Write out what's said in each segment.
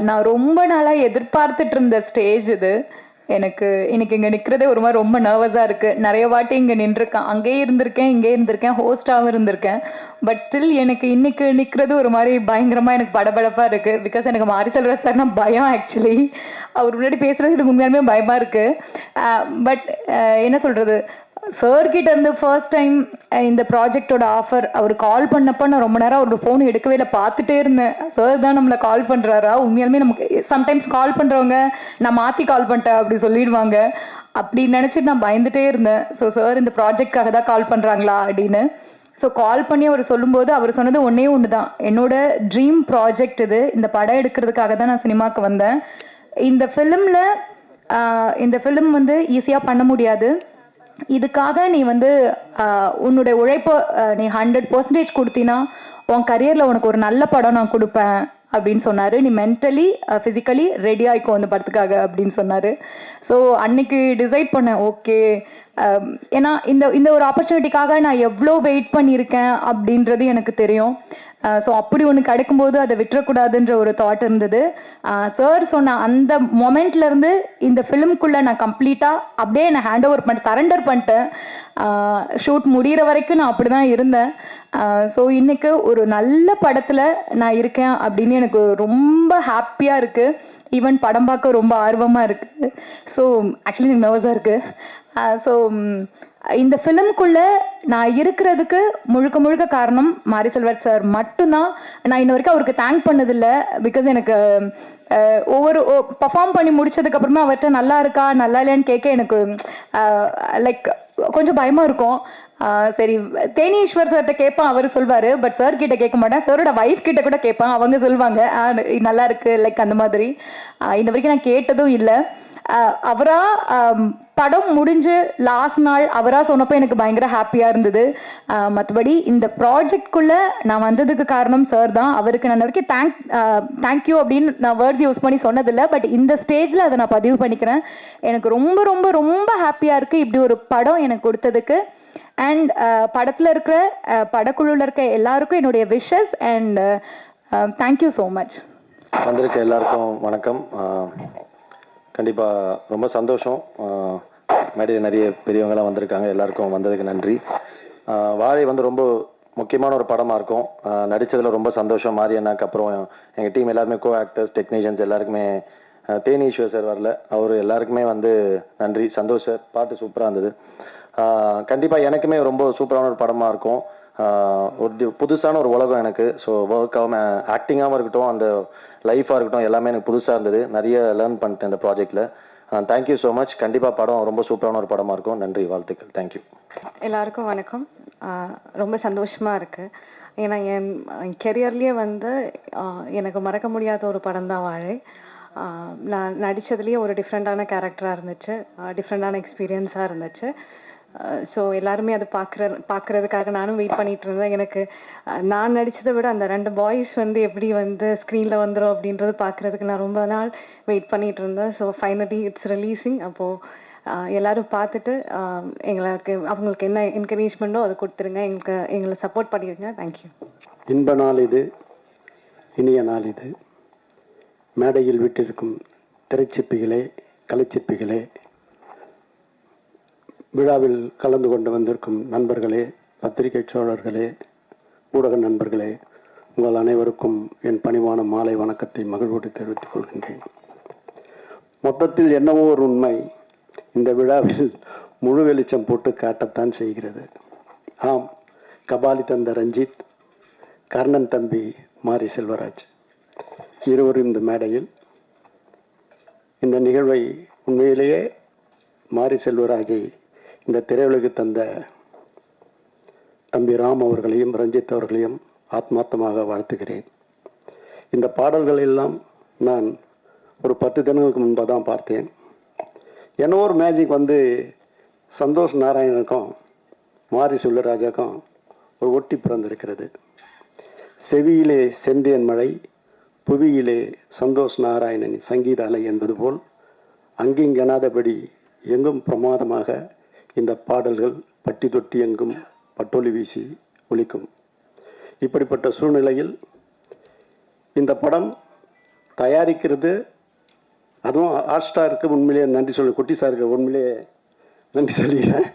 நான் ரொம்ப நாளாக எதிர்பார்த்துட்டு இருந்த ஸ்டேஜ் இது. எனக்கு இன்னைக்கு இங்கே நிற்கிறதே ஒரு மாதிரி ரொம்ப நர்வஸாக இருக்குது. நிறைய வாட்டி இங்கே நின்றுருக்கேன், அங்கேயே இருந்திருக்கேன், இங்கேயே இருந்திருக்கேன், ஹோஸ்டாகவும் இருந்திருக்கேன். பட் ஸ்டில் எனக்கு இன்னைக்கு நிற்கிறது ஒரு மாதிரி பயங்கரமாக எனக்கு படபடப்பாக இருக்குது. பிகாஸ் எனக்கு மாரி செல்வராஜ் சார்னா பயம். ஆக்சுவலி அவர் முன்னாடி பேசுகிறது எனக்கு உண்மையாலுமே பயமாக இருக்குது. பட் என்ன சொல்கிறது, சார்கிட்ட இருந்து ஃபர்ஸ்ட் டைம் இந்த ப்ராஜெக்டோட ஆஃபர் அவர் கால் பண்ணப்போ நான் ரொம்ப நேரம் அவரோட ஃபோன் எடுக்கவே இல்லை, பார்த்துட்டே இருந்தேன். சார் தான் நம்மளை கால் பண்ணுறாரா? உண்மையாலுமே நமக்கு சம்டைம்ஸ் கால் பண்ணுறவங்க நான் மாற்றி கால் பண்ணிட்டேன் அப்படி சொல்லிடுவாங்க. அப்படி நினச்சிட்டு நான் பயந்துட்டே இருந்தேன். ஸோ சார் இந்த ப்ராஜெக்ட்காக தான் கால் பண்ணுறாங்களா அப்படின்னு. ஸோ கால் பண்ணி அவர் சொல்லும்போது அவர் சொன்னது ஒன்றே ஒன்று தான், என்னோட ட்ரீம் ப்ராஜெக்ட் இது, இந்த படம் எடுக்கிறதுக்காக தான் நான் சினிமாவுக்கு வந்தேன். இந்த ஃபிலிம் வந்து ஈஸியாக பண்ண முடியாது, இதுக்காக நீ வந்து உன்னுடைய உழைப்பை நீ 100% கொடுத்தினா உன் கரியரில் உனக்கு ஒரு நல்ல படம் நான் கொடுப்பேன் அப்படின்னு சொன்னார். நீ மென்டலி ஃபிசிக்கலி ரெடி ஆகிக்கோ அந்த படத்துக்காக அப்படின்னு சொன்னார். ஸோ அன்னைக்கு டிசைட் பண்ணேன், ஓகே. ஏன்னா இந்த ஒரு ஆப்பர்ச்சுனிட்டிக்காக நான் எவ்வளோ வெயிட் பண்ணியிருக்கேன் அப்படின்றது எனக்கு தெரியும். ஸோ அப்படி ஒன்று கிடைக்கும்போது அதை விட்டுறக்கூடாதுன்ற ஒரு தாட் இருந்தது. சார் சொன்ன அந்த மொமெண்ட்லேருந்து இந்த ஃபிலிம்குள்ளே நான் கம்ப்ளீட்டாக அப்படியே நான் ஹேண்ட் ஓவர் பண்ணிட்டு சரண்டர் பண்ணிட்டேன். ஷூட் முடிகிற வரைக்கும் நான் அப்படி தான் இருந்தேன். ஸோ இன்றைக்கு ஒரு நல்ல படத்தில் நான் இருக்கேன் அப்படின்னு எனக்கு ரொம்ப ஹாப்பியாக இருக்குது. ஈவன் படம் பார்க்க ரொம்ப ஆர்வமாக இருக்குது. ஸோ ஆக்சுவலி எனக்கு நர்வஸாக இருக்குது. ஸோ இந்த ஃபிலிம்குள்ளே நான் இருக்கிறதுக்கு முழுக்க முழுக்க காரணம் மாரி செல்வராஜ் சார் மட்டும்தான். நான் இன்ன வரைக்கும் அவருக்கு தேங்க் பண்ணதில்லை. பிகாஸ் எனக்கு ஒவ்வொரு பர்ஃபார்ம் பண்ணி முடிச்சதுக்கப்புறமா அவர்கிட்ட நல்லா இருக்கா நல்லா இல்லையான்னு கேட்க எனக்கு லைக் கொஞ்சம் பயமாக இருக்கும். சரி, தேனீஸ்வர் சார்கிட்ட கேட்பேன், அவர் சொல்வார். பட் சார் கிட்ட கேட்க மாட்டேன். சாரோட ஒய்ஃப் கிட்ட கூட கேட்பேன், அவங்க சொல்லுவாங்க நல்லா இருக்கு லைக் அந்த மாதிரி. இந்த வரைக்கும் நான் கேட்டதும் இல்லை. அவரா படம் முடிஞ்சு லாஸ்ட் நாள் அவரா சொன்னப்போ எனக்கு பயங்கர ஹாப்பியாக இருந்தது. மற்றபடி இந்த ப்ராஜெக்ட்குள்ளே நான் வந்ததுக்கு காரணம் சார் தான். அவருக்கு நான் வரைக்கும் தேங்க்யூ அப்படின்னு நான் வேர்ட்ஸ் யூஸ் பண்ணி சொன்னதில்லை. பட் இந்த ஸ்டேஜில் அதை நான் பதிவு பண்ணிக்கிறேன். எனக்கு ரொம்ப ரொம்ப ரொம்ப ஹாப்பியாக இருக்குது இப்படி ஒரு படம் எனக்கு கொடுத்ததுக்கு. அண்ட் படத்தில் இருக்கிற படக்குழுவில் இருக்க எல்லாருக்கும் என்னுடைய wishes and thank you so much. வந்திருக்க எல்லாருக்கும் வணக்கம். கண்டிப்பாக ரொம்ப சந்தோஷம். மேடையில் நிறைய பெரியவங்களாம் வந்திருக்காங்க, எல்லாருக்கும் வந்ததுக்கு நன்றி. வாழை வந்து ரொம்ப முக்கியமான ஒரு படமாக இருக்கும். நடித்ததில் ரொம்ப சந்தோஷம். மாரி அண்ணாக்கு அப்புறம் எங்கள் டீம் எல்லாருமே கோ ஆக்டர்ஸ் டெக்னீஷியன்ஸ் எல்லாருக்குமே, தேனீஸ்வர் சார் வரல, அவர் எல்லாருக்குமே வந்து நன்றி. சந்தோஷ் சார் பாட்டு சூப்பராக இருந்தது. கண்டிப்பாக எனக்குமே ரொம்ப சூப்பரான ஒரு படமாக இருக்கும். ஒரு புதுசான ஒரு உலகம் எனக்கு. ஸோ ஒர்க்காகவும் ஆக்டிங்காகவும் இருக்கட்டும், அந்த லைஃபாக இருக்கட்டும், எல்லாமே எனக்கு புதுசாக இருந்தது. நிறைய லேர்ன் பண்ணிட்டேன் இந்த ப்ராஜெக்டில். Thank you so much. கண்டிப்பாக படம் ரொம்ப சூப்பரான ஒரு படமாக இருக்கும். நன்றி, வாழ்த்துக்கள். தேங்க்யூ. எல்லாருக்கும் வணக்கம். ரொம்ப சந்தோஷமாக இருக்குது. ஏன்னா என் கெரியர்லேயே வந்து எனக்கு மறக்க முடியாத ஒரு படம் தான் வாழை. நான் நடித்ததுலேயே ஒரு டிஃப்ரெண்ட்டான கேரக்டராக இருந்துச்சு, டிஃப்ரெண்ட்டான எக்ஸ்பீரியன்ஸாக இருந்துச்சு. ஸோ எல்லாருமே அதை பார்க்குறதுக்காக நானும் வெயிட் பண்ணிகிட்டு இருந்தேன். எனக்கு நான் நடித்ததை விட அந்த 2 பாய்ஸ் வந்து எப்படி வந்து ஸ்க்ரீனில் வந்துடும் அப்படின்றது பார்க்குறதுக்கு நான் ரொம்ப நாள் வெயிட் பண்ணிகிட்டு இருந்தேன். So finally it's releasing. அப்போது எல்லோரும் பார்த்துட்டு அவங்களுக்கு என்ன என்கரேஜ்மெண்ட்டோ அதை கொடுத்துருங்க, எங்களை சப்போர்ட் பண்ணிடுங்க. தேங்க்யூ. இன்ப நாள் இது, இனிய நாள் இது. மேடையில் விட்டிருக்கும் திரைச்சிற்பிகளே, கலைச்சிற்பிகளே, விழாவில் கலந்து கொண்டு வந்திருக்கும் நண்பர்களே, பத்திரிகை சோழர்களே, ஊடக நண்பர்களே, உங்கள் அனைவருக்கும் என் பணிவான மாலை வணக்கத்தை மகிழ்வோடு தெரிவித்துக் கொள்கின்றேன். மொத்தத்தில் என்னவோ ஒரு உண்மை இந்த விழாவில் முழு வெளிச்சம் போட்டு காட்டத்தான் செய்கிறது. ஆம், கபாலி தந்த ரஞ்சித், கர்ணன் தம்பி மாரி செல்வராஜ் இருவரும் இந்த மேடையில். இந்த நிகழ்வை உண்மையிலேயே மாரி செல்வராஜை இந்த திரையுலகு தந்த தம்பி ராம் அவர்களையும் ரஞ்சித் அவர்களையும் ஆத்மார்த்தமாக வாழ்த்துகிறேன். இந்த பாடல்கள் எல்லாம் நான் ஒரு 10 தினங்களுக்கு முன்பாக தான் பார்த்தேன். என்ன ஒரு மேஜிக் வந்து சந்தோஷ் நாராயணனுக்கும் மாரி செல்வராஜுக்கும் ஒரு ஒட்டி பிறந்திருக்கிறது. செவியிலே செந்தேன் மழை, புவியிலே சந்தோஷ் நாராயணனின் சங்கீத அலை என்பது போல் அங்கிங்கெனாதபடி எங்கும் பிரமாதமாக இந்த பாடல்கள் பட்டி தொட்டி எங்கும் பட்டொலி வீசி ஒலிக்கும். இப்படிப்பட்ட சூழ்நிலையில் இந்த படம் தயாரிக்கிறது, அதுவும் ஹாட் ஸ்டாருக்கு உண்மையிலேயே நன்றி சொல்லி, குட்டி சாருக்கு உண்மையிலேயே நன்றி சொல்லிக்கிறேன்.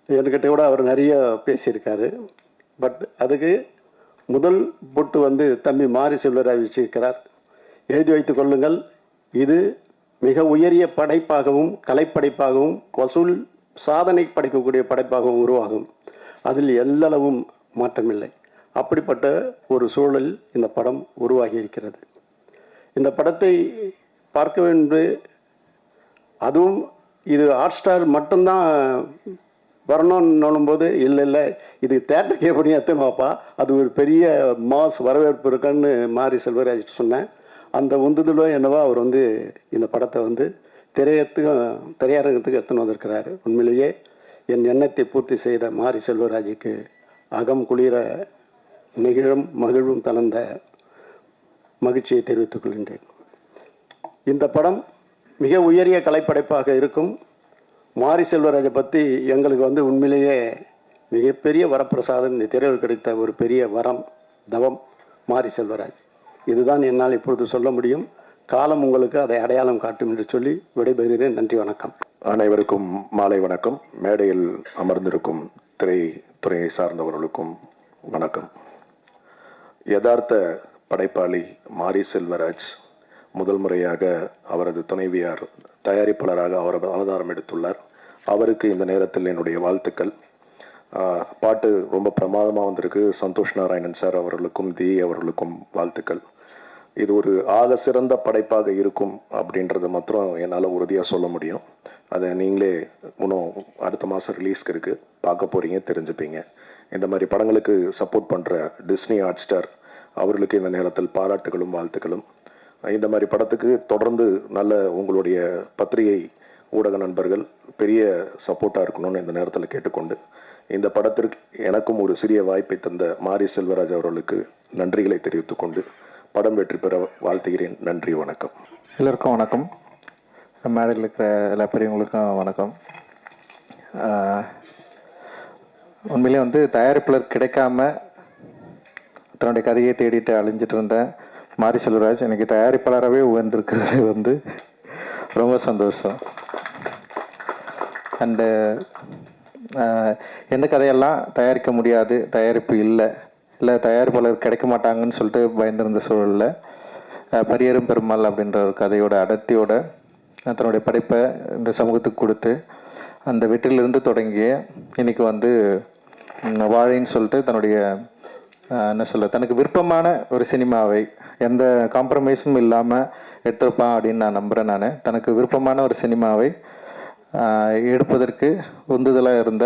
என்கிட்ட கூட அவர் நிறைய பேசியிருக்காரு. பட் அதுக்கு முதல் பொட்டு வந்து தம்பி மாரி செல்வராஜ் வச்சிருக்கிறார். எழுதி வைத்துக் கொள்ளுங்கள், இது மிக உயரிய படைப்பாகவும் கலைப்படைப்பாகவும் வசூல் சாதனை படைக்கக்கூடிய படைப்பாகவும் உருவாகும். அதில் எல்லளவும் மாற்றமில்லை. அப்படிப்பட்ட ஒரு சூழல் இந்த படம் உருவாகி இருக்கிறது. இந்த படத்தை பார்க்க வேண்டும், அதுவும் இது ஹாட் ஸ்டார் மட்டும்தான் வரணும்னு போது இல்லை இது தேட்டருக்கு எப்படி எத்தணுவாப்பா, அது ஒரு பெரிய மாஸ் வரவேற்பு இருக்குன்னு மாரி செல்வராஜ் சொன்னேன். அந்த உந்துதலும் என்னவோ அவர் வந்து இந்த படத்தை வந்து திரையரங்கத்துக்கு எடுத்துன்னு வந்திருக்கிறாரு. உண்மையிலேயே என் எண்ணத்தை பூர்த்தி செய்த மாரி செல்வராஜுக்கு அகம் குளிர மகிழும் தளர்ந்த மகிழ்ச்சியை தெரிவித்துக் கொள்கின்றேன். இந்த படம் மிக உயரிய கலைப்படைப்பாக இருக்கும். மாரி செல்வராஜை பற்றி எங்களுக்கு வந்து உண்மையிலேயே மிகப்பெரிய வரப்பிரசாதம், இந்த திரையில் கிடைத்த ஒரு பெரிய வரம், தவம் மாரி செல்வராஜ். இதுதான் என்னால் இப்பொழுது சொல்ல முடியும். காலம் உங்களுக்கு அதை அடையாளம் காட்டும் என்று சொல்லி விடைபெறுகிறேன். நன்றி, வணக்கம். அனைவருக்கும் மாலை வணக்கம். மேடையில் அமர்ந்திருக்கும் திரைத்துறையை சார்ந்தவர்களுக்கும் வணக்கம். யதார்த்த படைப்பாளி மாரி செல்வராஜ் முதல் முறையாக அவரது துணைவியார் தயாரிப்பாளராக அவர் அவதாரம் எடுத்துள்ளார். அவருக்கு இந்த நேரத்தில் என்னுடைய வாழ்த்துக்கள். பாட்டு ரொம்ப பிரமாதமாக வந்திருக்கு. சந்தோஷ் நாராயணன் சார் அவர்களுக்கும் அவர்களுக்கும் வாழ்த்துக்கள். இது ஒரு ஆக சிறந்த படைப்பாக இருக்கும் அப்படின்றது மாத்திரம் என்னால் உறுதியாக சொல்ல முடியும். அதை நீங்களே இன்னும் அடுத்த மாதம் ரிலீஸ்க்கு இருக்குது, பார்க்க போகிறீங்க, தெரிஞ்சுப்பீங்க. இந்த மாதிரி படங்களுக்கு சப்போர்ட் பண்ணுற டிஸ்னி ஹாட் ஸ்டார் அவர்களுக்கு இந்த நேரத்தில் பாராட்டுகளும் வாழ்த்துக்களும். இந்த மாதிரி படத்துக்கு தொடர்ந்து நல்ல உங்களுடைய பத்திரிகை ஊடக நண்பர்கள் பெரிய சப்போர்ட்டாக இருக்கணும்னு இந்த நேரத்தில் கேட்டுக்கொண்டு, இந்த படத்திற்கு எனக்கும் ஒரு சிறிய வாய்ப்பை தந்த மாரி செல்வராஜ் அவர்களுக்கு நன்றிகளை தெரிவித்துக்கொண்டு படம் வெற்றி பெற வாழ்த்துகிறேன். நன்றி, வணக்கம். எல்லோருக்கும் வணக்கம். மேடையில் இருக்கிற எல்லா பெரியவங்களுக்கும் வணக்கம். உண்மையிலே வந்து தயாரிப்பாளர் கிடைக்காம தன்னுடைய கதையை தேடிட்டு அழிஞ்சிட்டு இருந்த மாரி செல்வராஜ் எனக்கு தயாரிப்பாளராகவே உயர்ந்திருக்கிறது வந்து ரொம்ப சந்தோஷம். அண்டு எந்த கதையெல்லாம் தயாரிக்க முடியாது, தயாரிப்பு இல்லை தயாரிப்பாளர் கிடைக்க மாட்டாங்கன்னு சொல்லிட்டு பயந்திருந்த சூழலில் பரியரும் பெருமாள் அப்படின்ற ஒரு கதையோட அடர்த்தியோட தன்னுடைய படைப்பை இந்த சமூகத்துக்கு கொடுத்து அந்த வெற்றிலிருந்து தொடங்கிய இன்னைக்கு வந்து வாழைன்னு சொல்லிட்டு தன்னுடைய என்ன சொல்ல தனக்கு விருப்பமான ஒரு சினிமாவை எந்த காம்ப்ரமைஸும் இல்லாமல் எடுத்திருப்பான் அப்படின்னு நான் நம்புகிறேன். நான் தனக்கு விருப்பமான ஒரு சினிமாவை எடுப்பதற்கு உந்துதலாக இருந்த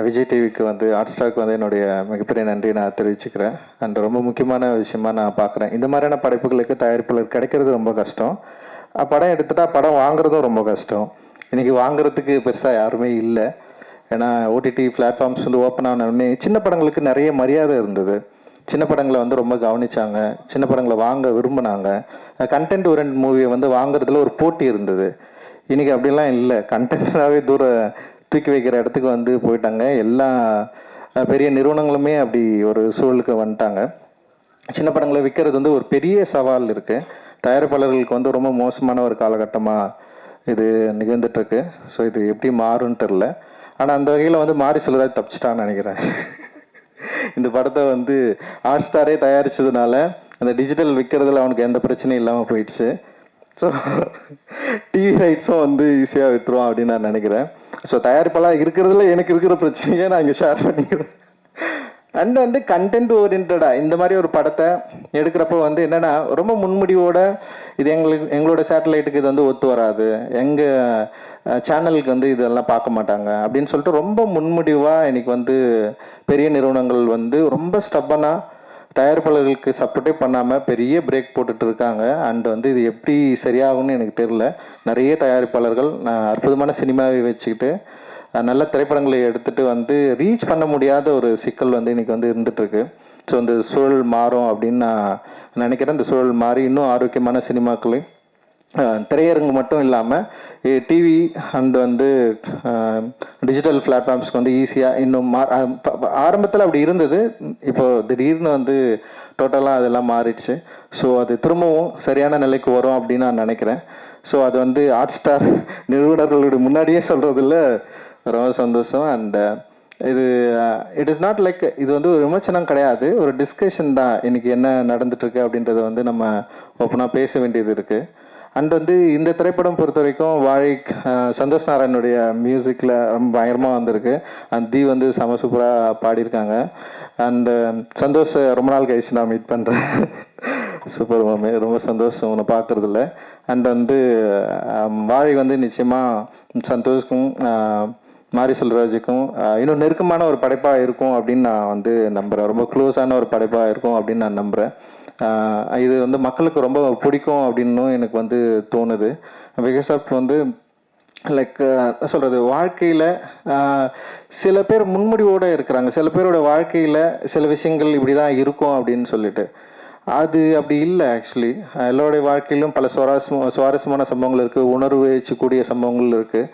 விஜய் டிவிக்கு வந்து ஹாட் ஸ்டாருக்கு வந்து என்னுடைய மிகப்பெரிய நன்றியை நான் தெரிவிச்சுக்கிறேன். அண்ட் ரொம்ப முக்கியமான விஷயமா நான் பார்க்குறேன், இந்த மாதிரியான படைப்புகளுக்கு தயாரிப்பாளர் கிடைக்கிறது ரொம்ப கஷ்டம். படம் எடுத்துட்டா படம் வாங்குறதும் ரொம்ப கஷ்டம். இன்றைக்கி வாங்குறதுக்கு பெருசாக யாருமே இல்லை. ஏன்னா ஓடிடி பிளாட்ஃபார்ம்ஸ் வந்து ஓப்பன் ஆனவுடனே சின்ன படங்களுக்கு நிறைய மரியாதை இருந்தது. சின்ன படங்களை வந்து ரொம்ப கவனிச்சாங்க, சின்ன படங்களை வாங்க விரும்பினாங்க. கண்டென்ட் ஓரியன்ட் மூவியை வந்து வாங்குறதுல ஒரு போட்டி இருந்தது. இன்றைக்கி அப்படிலாம் இல்லை. கண்டென்ட்டாகவே தூக்கி வைக்கிற இடத்துக்கு வந்து போயிட்டாங்க. எல்லா பெரிய நிறுவனங்களுமே அப்படி ஒரு சூழலுக்கு வந்துட்டாங்க. சின்ன படங்களை விற்கிறது வந்து ஒரு பெரிய சவால் இருக்குது. தயாரிப்பாளர்களுக்கு வந்து ரொம்ப மோசமான ஒரு காலகட்டமாக இது நிகழ்ந்துட்டுருக்கு. ஸோ இது எப்படி மாறும்னு தெரில. ஆனால் அந்த வகையில் வந்து மாரி செல்வராஜ் தப்பிச்சிட்டான்னு நினைக்கிறேன். இந்த படத்தை வந்து ஹாட் ஸ்டாரே தயாரித்ததுனால அந்த டிஜிட்டல் விற்கிறதுல அவனுக்கு எந்த பிரச்சனையும் இல்லாமல் போயிடுச்சு. ஸோ டிவி ரைட்ஸும் வந்து ஈஸியாக விற்றுருவான் அப்படின்னு நான் நினைக்கிறேன். ஸோ தயாரிப்பாளர் இருக்கிறதுல எனக்கு இருக்கிற பிரச்சனையே நான் இங்கே ஷேர் பண்ணிக்கிறேன். அண்ட் வந்து கண்டென்ட் ஓரியன்டாக இந்த மாதிரி ஒரு படத்தை எடுக்கிறப்போ வந்து என்னென்னா ரொம்ப முன்முடிவோட இது எங்களோட சேட்டலைட்டுக்கு இது வந்து ஒத்து வராது, எங்கள் சேனலுக்கு வந்து இதெல்லாம் பார்க்க மாட்டாங்க அப்படின்னு சொல்லிட்டு ரொம்ப முன்முடிவாக இன்னைக்கு வந்து பெரிய நிறுவனங்கள் வந்து ரொம்ப ஸ்டப்பனாக தயாரிப்பாளர்களுக்கு சப்போர்ட்டே பண்ணாமல் பெரிய பிரேக் போட்டுட்டு இருக்காங்க. அண்ட் வந்து இது எப்படி சரியாகும்னு எனக்கு தெரியல. நிறைய தயாரிப்பாளர்கள் அற்புதமான சினிமாவை வச்சுக்கிட்டு நல்ல திரைப்படங்களை எடுத்துகிட்டு வந்து ரீச் பண்ண முடியாத ஒரு சிக்கல் வந்து இன்றைக்கி வந்து இருந்துகிட்ருக்கு. ஸோ இந்த சூழல் மாறும் அப்படின்னு நான் நினைக்கிறேன். இந்த சூழல் மாறி இன்னும் ஆரோக்கியமான சினிமாக்களை திரையரங்கு மட்டும் இல்லாமல் டிவி அண்ட் வந்து டிஜிட்டல் பிளாட்ஃபார்ம்ஸ்க்கு வந்து ஈஸியாக இன்னும் ஆரம்பத்தில் அப்படி இருந்தது. இப்போ திடீர்னு வந்து டோட்டலாக அதெல்லாம் மாறிடுச்சு. ஸோ அது திரும்பவும் சரியான நிலைக்கு வரும் அப்படின்னு நான் நினைக்கிறேன். ஸோ அது வந்து ஹாட் ஸ்டார் நிறுவனர்களுடைய முன்னாடியே சொல்கிறதுல ரொம்ப சந்தோஷம். அண்ட் இது இட் இஸ் நாட் லைக் இது வந்து ஒரு விமர்சனம் கிடையாது, ஒரு டிஸ்கஷன் தான். இன்னைக்கு என்ன நடந்துட்டுருக்கு அப்படின்றத வந்து நம்ம ஓப்பனாக பேச வேண்டியது இருக்குது. அண்ட் வந்து இந்த திரைப்படம் பொறுத்த வரைக்கும் வாழை சந்தோஷ் நாராயணுடைய மியூசிக்கில் ரொம்ப பயங்கரமாக வந்திருக்கு. அண்ட் தி வந்து செம சூப்பராக பாடியிருக்காங்க. அண்டு சந்தோஷ் ரொம்ப நாள் கழிச்சு நான் மீட் பண்ணுறேன். சூப்பர் மாமே, ரொம்ப சந்தோஷம் உன்னை பார்க்குறதில்ல. அண்ட் வந்து வாழை வந்து நிச்சயமாக சந்தோஷ்க்கும் மாரி செல்வராஜுக்கும் இன்னும் நெருக்கமான ஒரு படைப்பாக இருக்கும் அப்படின்னு நான் வந்து நம்புகிறேன். ரொம்ப க்ளோஸான ஒரு படைப்பாக இருக்கும் அப்படின்னு நான் நம்புகிறேன். இது வந்து மக்களுக்கு ரொம்ப பிடிக்கும் அப்படின்னும் எனக்கு வந்து தோணுது. பிகாஸ் ஆஃப் வந்து லைக் சொல்கிறது, வாழ்க்கையில் சில பேர் முன்முடிவோடு இருக்கிறாங்க. சில பேரோட வாழ்க்கையில் சில விஷயங்கள் இப்படி தான் இருக்கும் அப்படின்னு சொல்லிட்டு, அது அப்படி இல்லை. ஆக்சுவலி எல்லோருடைய வாழ்க்கையிலும் பல சுவாரஸ்யமான சம்பவங்கள் இருக்குது, உணர்வு வச்சுக்கூடிய சம்பவங்கள் இருக்குது.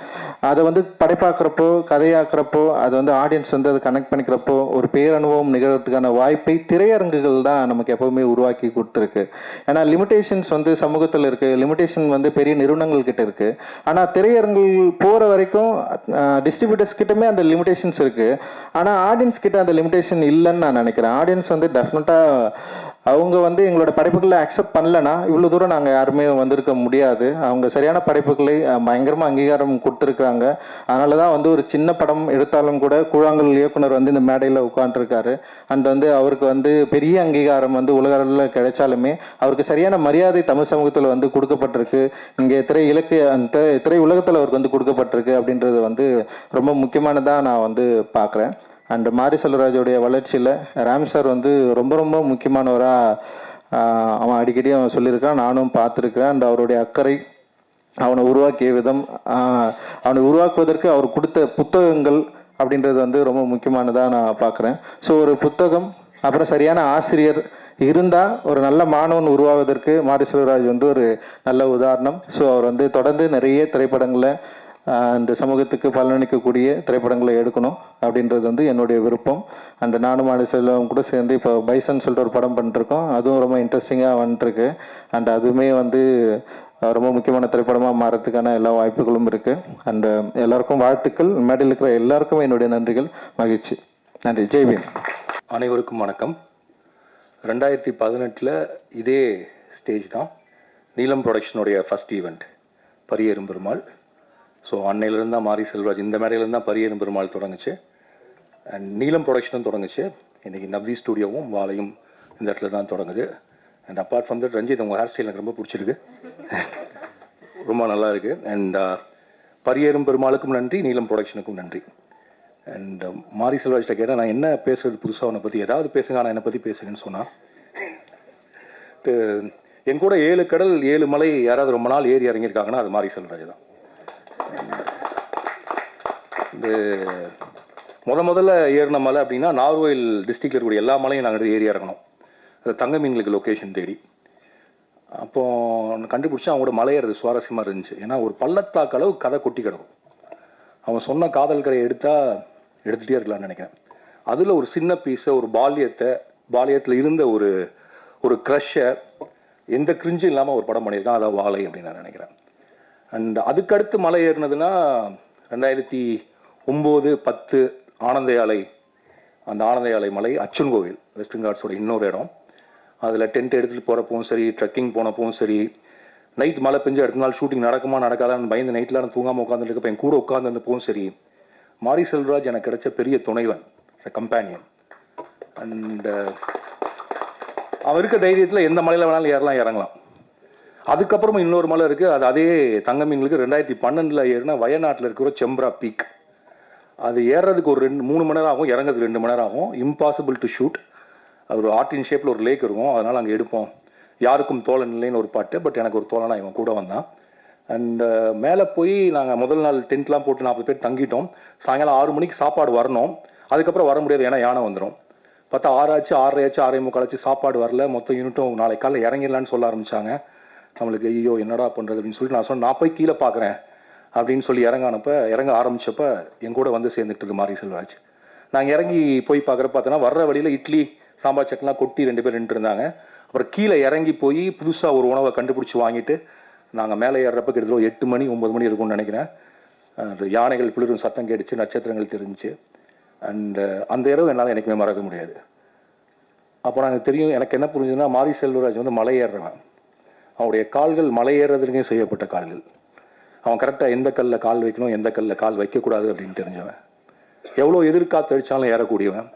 அதை வந்து படைப்பாக்குறப்போ, கதையாக்குறப்போ, அதை வந்து ஆடியன்ஸ் வந்து அதை கனெக்ட் பண்ணிக்கிறப்போ ஒரு பேரனுபவம் நிகழ்கிறதுக்கான வாய்ப்பை திரையரங்குகள் தான் நமக்கு எப்போவுமே உருவாக்கி கொடுத்துருக்கு. ஏன்னா லிமிடேஷன்ஸ் வந்து சமூகத்தில் இருக்குது, லிமிடேஷன் வந்து பெரிய நிறுவனங்கள் கிட்ட இருக்குது. ஆனால் திரையரங்கு போகிற வரைக்கும் டிஸ்ட்ரிபியூட்டர்ஸ் கிட்டமே அந்த லிமிடேஷன்ஸ் இருக்குது. ஆனால் ஆடியன்ஸ் கிட்ட அந்த லிமிடேஷன் இல்லைன்னு நான் நினைக்கிறேன். ஆடியன்ஸ் வந்து டெஃபினட்டாக அவங்க வந்து எங்களோட படைப்புகளை அக்செப்ட் பண்ணலைன்னா இவ்வளோ தூரம் நாங்கள் யாருமே வந்திருக்க முடியாது. அவங்க சரியான படைப்புகளை பயங்கரமாக அங்கீகாரம் கொடுத்துருக்குறாங்க. அதனால தான் வந்து ஒரு சின்ன படம் எடுத்தாலும் கூட கூழாங்கல் இயக்குனர் வந்து இந்த மேடையில் உட்காந்துருக்காரு. அண்ட் வந்து அவருக்கு வந்து பெரிய அங்கீகாரம் வந்து உலக அளவில் கிடைச்சாலுமே அவருக்கு சரியான மரியாதை தமிழ் சமூகத்தில் வந்து கொடுக்கப்பட்டிருக்கு. இங்கே திரை உலகத்தில் அவருக்கு வந்து கொடுக்கப்பட்டிருக்கு அப்படின்றது வந்து ரொம்ப முக்கியமானதாக நான் வந்து பார்க்குறேன். அண்ட் மாரி செல்வராஜோடைய வளர்ச்சியில் ராம் சார் வந்து ரொம்ப ரொம்ப முக்கியமானவராக அவன் அடிக்கடி அவன் சொல்லியிருக்கான், நானும் பார்த்துருக்கிறேன். அண்ட் அவருடைய அக்கறை, அவனை உருவாக்கிய விதம், அவனை உருவாக்குவதற்கு அவர் கொடுத்த புத்தகங்கள் அப்படின்றது வந்து ரொம்ப முக்கியமானதாக நான் பார்க்குறேன். ஸோ ஒரு புத்தகம், அப்புறம் சரியான ஆசிரியர் இருந்தால் ஒரு நல்ல மாணவன் உருவாவதற்கு மாரி செல்வராஜ் வந்து ஒரு நல்ல உதாரணம். ஸோ அவர் வந்து தொடர்ந்து நிறைய திரைப்படங்களை இந்த சமூகத்துக்கு பலனளிக்கக்கூடிய திரைப்படங்களை எடுக்கணும் அப்படின்றது வந்து என்னுடைய விருப்பம். அண்ட் நானும் மாரி செல்வம் கூட சேர்ந்து இப்போ பைசன் சொல்லிட்டு ஒரு படம் பண்ணிட்டுருக்கோம். அதுவும் ரொம்ப இன்ட்ரெஸ்டிங்காக வந்துட்டுருக்கு. அண்ட் அதுவுமே வந்து ரொம்ப முக்கியமான திரைப்படமாக மாறத்துக்கான எல்லா வாய்ப்புகளும் இருக்குது. அண்டு எல்லாருக்கும் வாழ்த்துக்கள். மேடையில் இருக்கிற எல்லாருக்கும் என்னுடைய நன்றிகள், மகிழ்ச்சி. நன்றி. ஜெய்பீம். அனைவருக்கும் வணக்கம். 2018 இதே ஸ்டேஜ் தான் நீலம் ப்ரொடக்ஷனுடைய first event Pariyerum Perumal. So அன்னையிலேருந்து தான் மாரி செல்வராஜ் இந்த மேடையிலேருந்து தான் பரியேறும் பெருமாள் தொடங்குச்சு. அண்ட் நீலம் ப்ரொடக்ஷனும் தொடங்குச்சு. இன்றைக்கி நவ்வி ஸ்டூடியோவும் வாழையும் இந்த இடத்துல தான் தொடங்குது. And apart from that, Ranjith உங்கள் ஹேர் ஸ்டைல் எனக்கு ரொம்ப பிடிச்சிருக்கு, ரொம்ப நல்லா இருக்குது. அண்ட் பரியேறும் பெருமாளுக்கும் நன்றி, நீலம் ப்ரொடக்ஷனுக்கும் நன்றி. அண்ட் மாரி செல்வராஜ்கிட்ட கேட்டால் நான் என்ன பேசுறது புதுசாக அவனை பற்றி ஏதாவது பேசுங்க, ஆனால் என்னை பற்றி பேசுங்கன்னு சொன்னான். என் கூட 7 கடல் 7 மலை யாராவது ரொம்ப நாள் ஏறி இறங்கியிருக்காங்கன்னா அது மாரி செல்வராஜ் தான். இது முதல்ல ஏறின மலை அப்படின்னா நார்வேல் டிஸ்ட்ரிக்டில் இருக்கக்கூடிய எல்லா மலையும் நாங்கள் ஏறி இறங்கணும். அது தங்க மீன்களுக்கு லொக்கேஷன் தேடி. அப்போ கண்டுபிடிச்சா அவங்களோட மலை ஏறது சுவாரஸ்யமாக இருந்துச்சு. ஏன்னா ஒரு பள்ளத்தாக்கு அளவு கதை கொட்டி கிடக்கும். அவன் சொன்ன காதல் கரையை எடுத்துகிட்டே இருக்கலாம்னு நினைக்கிறேன். அதில் ஒரு சின்ன பீஸை, ஒரு பாலியத்தில் இருந்த ஒரு க்ரஷ்ஷை எந்த கிரிஞ்சும் இல்லாமல் ஒரு படம் பண்ணியிருக்கான். அதான் வாழை அப்படின்னு நான் நினைக்கிறேன். அண்ட் அதுக்கடுத்து மலை ஏறினதுன்னா 2009-10 ஆனந்த யாலை. அந்த ஆனந்த யாலை மலை அச்சன் கோவில், வெஸ்டர்ன் காட்ஸோட இன்னொரு இடம். அதில் டென்ட் எடுத்துகிட்டு போகிறப்பவும் சரி, ட்ரெக்கிங் போனப்பவும் சரி, நைட் மழை பெஞ்சு அடுத்த நாள் ஷூட்டிங் நடக்குமா நடக்காதான்னு பயந்து நைட்டில் நான் தூங்காமல் உட்காந்துருக்கப்போ என் கூட உட்காந்துருந்தப்பவும் சரி, மாரி செல்வராஜ் எனக்கு கிடைச்ச பெரிய துணைவன், கம்பேனியன். அண்ட் அவன் இருக்க தைரியத்தில் எந்த மலையில் வேணாலும் இறங்கலாம். அதுக்கப்புறமா இன்னொரு மலை இருக்குது. அது அதே தங்க மீன்களுக்கு 2012 ஏறினா வயநாட்டில் இருக்கிற செம்ப்ரா பீக். அது ஏறுறதுக்கு ஒரு 3 மணி நேரம் ஆகும், இறங்கிறதுக்கு 2 மணி நேரம் ஆகும். Impossible to shoot. அது ஒரு ஆர்டின் ஷேப்பில் ஒரு லேக் இருக்கும். அதனால் அங்கே எடுப்போம். யாருக்கும் தோழன் இல்லைன்னு ஒரு பாட்டு, பட் எனக்கு ஒரு தோழனா இவன் கூட வந்தான். அண்ட் மேலே போய் நாங்கள் முதல் நாள் டென்ட்லாம் போட்டு 40 பேர் தங்கிட்டோம். சாயங்காலம் 6 மணிக்கு சாப்பாடு வரணும். அதுக்கப்புறம் வர முடியாது, ஏன்னா யானை வந்துடும். பார்த்தா 6 ஆச்சு, 6:30 ஆச்சு, 6:45 ஆச்சு, சாப்பாடு வரல. மொத்தம் யூனிட்டும் நாளைக்கு காலையில் இறங்கிடலான்னு சொல்ல ஆரம்பித்தாங்க. நம்மளுக்கு ஐயோ என்னடா பண்ணுறது அப்படின்னு சொல்லி நான் சொன்னேன், நான் போய் கீழே பார்க்குறேன் அப்படின்னு சொல்லி இறங்க ஆரம்பித்தப்ப என் கூட வந்து சேர்ந்துக்கிட்டது மாரி செல்வராஜ். நாங்கள் இறங்கி போய் பார்த்தோன்னா வர்ற வழியில் இட்லி சாம்பார் சட்னிலாம் கொட்டி 2 பேர் நின்று இருந்தாங்க. அப்புறம் கீழே இறங்கி போய் புதுசாக ஒரு உணவை கண்டுபிடிச்சி வாங்கிட்டு நாங்கள் மேலே ஏறுறப்ப கிட்டத்தட்ட 8 மணி 9 மணி இருக்கும்னு நினைக்கிறேன். யானைகள் குளிரும் சத்தம் கேட்டுச்சு, நட்சத்திரங்கள் தெரிஞ்சிச்சு. அந்த இரவு என்னால் எனக்குமே மறக்க முடியாது. அப்போ எனக்கு தெரியும், எனக்கு என்ன புரிஞ்சுதுன்னா, மாரி செல்வராஜ் வந்து மலை ஏறுறவன். அவனுடைய கால்கள் மலை ஏறுறதுக்கே செய்யப்பட்ட கால்கள். அவன் கரெக்டாக எந்த கல்லில் கால் வைக்கணும், எந்த கல்லில் கால் வைக்கக்கூடாது அப்படின்னு தெரிஞ்சவன். எவ்வளோ எதிர்காத்து அடித்தாலும் ஏறக்கூடியவன்.